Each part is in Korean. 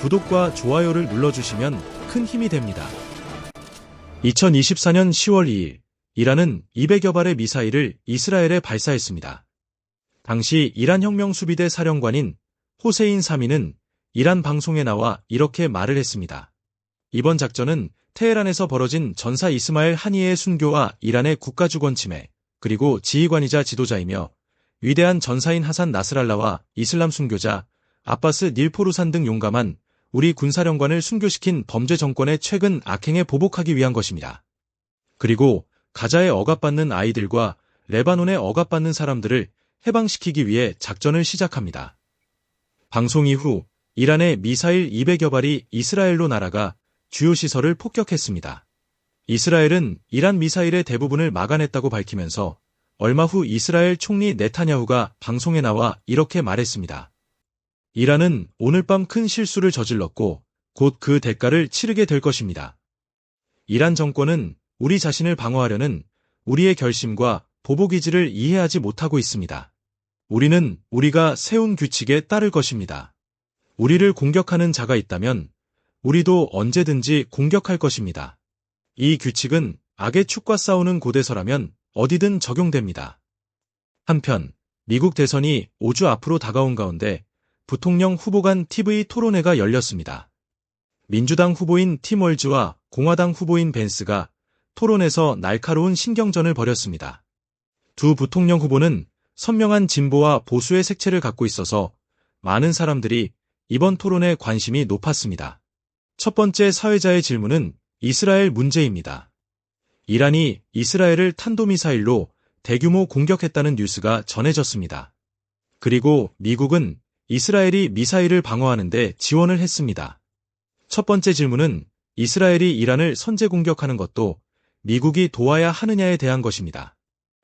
구독과 좋아요를 눌러주시면 큰 힘이 됩니다. 2024년 10월 2일, 이란은 200여 발의 미사일을 이스라엘에 발사했습니다. 당시 이란 혁명수비대 사령관인 호세인 사미는 이란 방송에 나와 이렇게 말을 했습니다. 이번 작전은 테헤란에서 벌어진 전사 이스마엘 하니에의 순교와 이란의 국가주권 침해, 그리고 지휘관이자 지도자이며 위대한 전사인 하산 나스랄라와 이슬람 순교자 아바스 닐포루산 등 용감한 우리 군사령관을 순교시킨 범죄 정권의 최근 악행에 보복하기 위한 것입니다. 그리고 가자에 억압받는 아이들과 레바논에 억압받는 사람들을 해방시키기 위해 작전을 시작합니다. 방송 이후 이란의 미사일 200여 발이 이스라엘로 날아가 주요 시설을 폭격했습니다. 이스라엘은 이란 미사일의 대부분을 막아냈다고 밝히면서 얼마 후 이스라엘 총리 네타냐후가 방송에 나와 이렇게 말했습니다. 이란은 오늘 밤 큰 실수를 저질렀고 곧 그 대가를 치르게 될 것입니다. 이란 정권은 우리 자신을 방어하려는 우리의 결심과 보복 의지를 이해하지 못하고 있습니다. 우리는 우리가 세운 규칙에 따를 것입니다. 우리를 공격하는 자가 있다면 우리도 언제든지 공격할 것입니다. 이 규칙은 악의 축과 싸우는 곳에서라면 어디든 적용됩니다. 한편 미국 대선이 5주 앞으로 다가온 가운데 부통령 후보 간 TV 토론회가 열렸습니다. 민주당 후보인 팀 월즈와 공화당 후보인 벤스가 토론에서 날카로운 신경전을 벌였습니다. 두 부통령 후보는 선명한 진보와 보수의 색채를 갖고 있어서 많은 사람들이 이번 토론에 관심이 높았습니다. 첫 번째 사회자의 질문은 이스라엘 문제입니다. 이란이 이스라엘을 탄도미사일로 대규모 공격했다는 뉴스가 전해졌습니다. 그리고 미국은 이스라엘이 미사일을 방어하는데 지원을 했습니다. 첫 번째 질문은 이스라엘이 이란을 선제 공격하는 것도 미국이 도와야 하느냐에 대한 것입니다.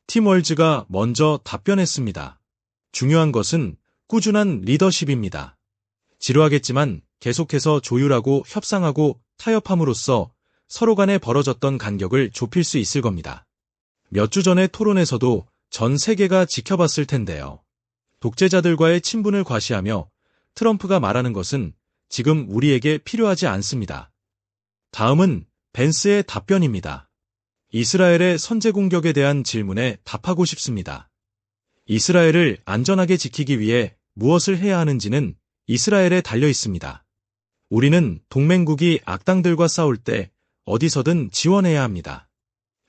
팀 월즈가 먼저 답변했습니다. 중요한 것은 꾸준한 리더십입니다. 지루하겠지만 계속해서 조율하고 협상하고 타협함으로써 서로 간에 벌어졌던 간격을 좁힐 수 있을 겁니다. 몇 주 전의 토론에서도 전 세계가 지켜봤을 텐데요. 독재자들과의 친분을 과시하며 트럼프가 말하는 것은 지금 우리에게 필요하지 않습니다. 다음은 벤스의 답변입니다. 이스라엘의 선제 공격에 대한 질문에 답하고 싶습니다. 이스라엘을 안전하게 지키기 위해 무엇을 해야 하는지는 이스라엘에 달려 있습니다. 우리는 동맹국이 악당들과 싸울 때 어디서든 지원해야 합니다.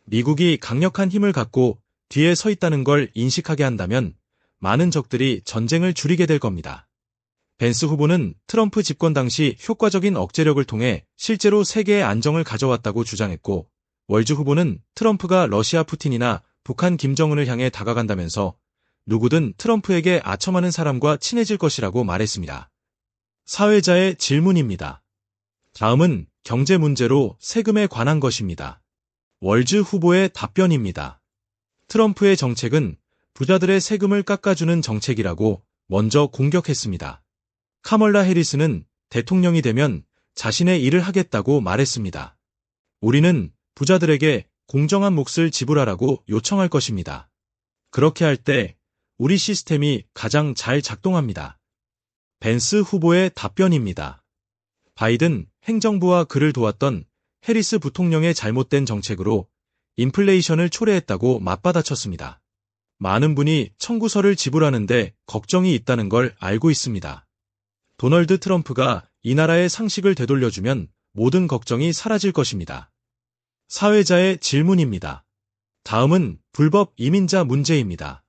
미국이 강력한 힘을 갖고 뒤에 서 있다는 걸 인식하게 한다면 많은 적들이 전쟁을 줄이게 될 겁니다. 벤스 후보는 트럼프 집권 당시 효과적인 억제력을 통해 실제로 세계의 안정을 가져왔다고 주장했고, 월즈 후보는 트럼프가 러시아 푸틴이나 북한 김정은을 향해 다가간다면서 누구든 트럼프에게 아첨하는 사람과 친해질 것이라고 말했습니다. 사회자의 질문입니다. 다음은 경제 문제로 세금에 관한 것입니다. 월즈 후보의 답변입니다. 트럼프의 정책은 부자들의 세금을 깎아주는 정책이라고 먼저 공격했습니다. 카멀라 해리스는 대통령이 되면 자신의 일을 하겠다고 말했습니다. 우리는 부자들에게 공정한 몫을 지불하라고 요청할 것입니다. 그렇게 할 때 우리 시스템이 가장 잘 작동합니다. 벤스 후보의 답변입니다. 바이든 행정부와 그를 도왔던 해리스 부통령의 잘못된 정책으로 인플레이션을 초래했다고 맞받아쳤습니다. 많은 분이 청구서를 지불하는데 걱정이 있다는 걸 알고 있습니다. 도널드 트럼프가 이 나라의 상식을 되돌려주면 모든 걱정이 사라질 것입니다. 사회자의 질문입니다. 다음은 불법 이민자 문제입니다.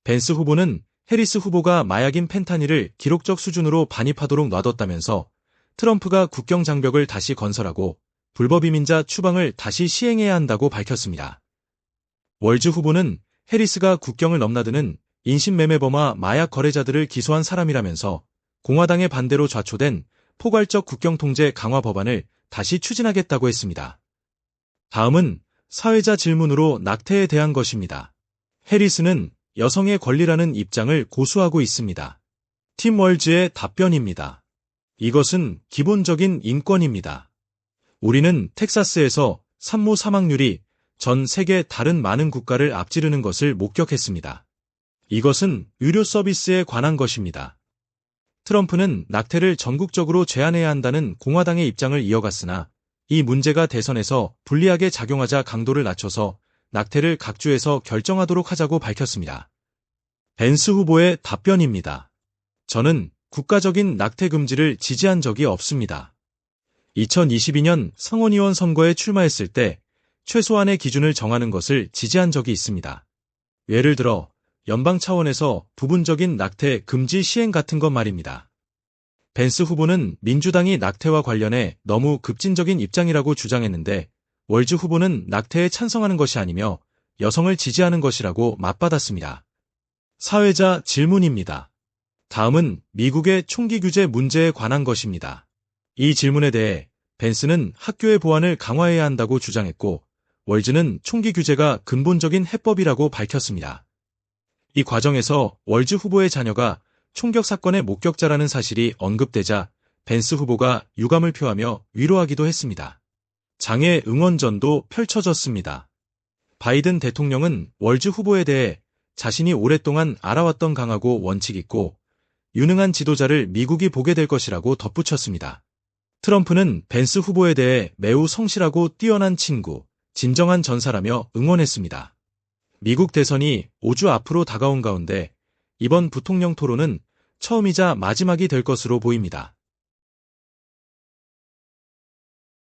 벤스 후보는 해리스 후보가 마약인 펜타닐을 기록적 수준으로 반입하도록 놔뒀다면서 트럼프가 국경 장벽을 다시 건설하고 불법 이민자 추방을 다시 시행해야 한다고 밝혔습니다. 월즈 후보는 해리스가 국경을 넘나드는 인신매매범과 마약 거래자들을 기소한 사람이라면서 공화당의 반대로 좌초된 포괄적 국경 통제 강화 법안을 다시 추진하겠다고 했습니다. 다음은 사회자 질문으로 낙태에 대한 것입니다. 해리스는 여성의 권리라는 입장을 고수하고 있습니다. 팀 월즈의 답변입니다. 이것은 기본적인 인권입니다. 우리는 텍사스에서 산모 사망률이 전 세계 다른 많은 국가를 앞지르는 것을 목격했습니다. 이것은 의료 서비스에 관한 것입니다. 트럼프는 낙태를 전국적으로 제한해야 한다는 공화당의 입장을 이어갔으나 이 문제가 대선에서 불리하게 작용하자 강도를 낮춰서 낙태를 각 주에서 결정하도록 하자고 밝혔습니다. 벤스 후보의 답변입니다. 저는 국가적인 낙태 금지를 지지한 적이 없습니다. 2022년 상원의원 선거에 출마했을 때 최소한의 기준을 정하는 것을 지지한 적이 있습니다. 예를 들어 연방 차원에서 부분적인 낙태 금지 시행 같은 것 말입니다. 벤스 후보는 민주당이 낙태와 관련해 너무 급진적인 입장이라고 주장했는데 월즈 후보는 낙태에 찬성하는 것이 아니며 여성을 지지하는 것이라고 맞받았습니다. 사회자 질문입니다. 다음은 미국의 총기 규제 문제에 관한 것입니다. 이 질문에 대해 벤스는 학교의 보안을 강화해야 한다고 주장했고 월즈는 총기 규제가 근본적인 해법이라고 밝혔습니다. 이 과정에서 월즈 후보의 자녀가 총격 사건의 목격자라는 사실이 언급되자 벤스 후보가 유감을 표하며 위로하기도 했습니다. 장애 응원전도 펼쳐졌습니다. 바이든 대통령은 월즈 후보에 대해 자신이 오랫동안 알아왔던 강하고 원칙 있고 유능한 지도자를 미국이 보게 될 것이라고 덧붙였습니다. 트럼프는 벤스 후보에 대해 매우 성실하고 뛰어난 친구, 진정한 전사라며 응원했습니다. 미국 대선이 5주 앞으로 다가온 가운데 이번 부통령 토론은 처음이자 마지막이 될 것으로 보입니다.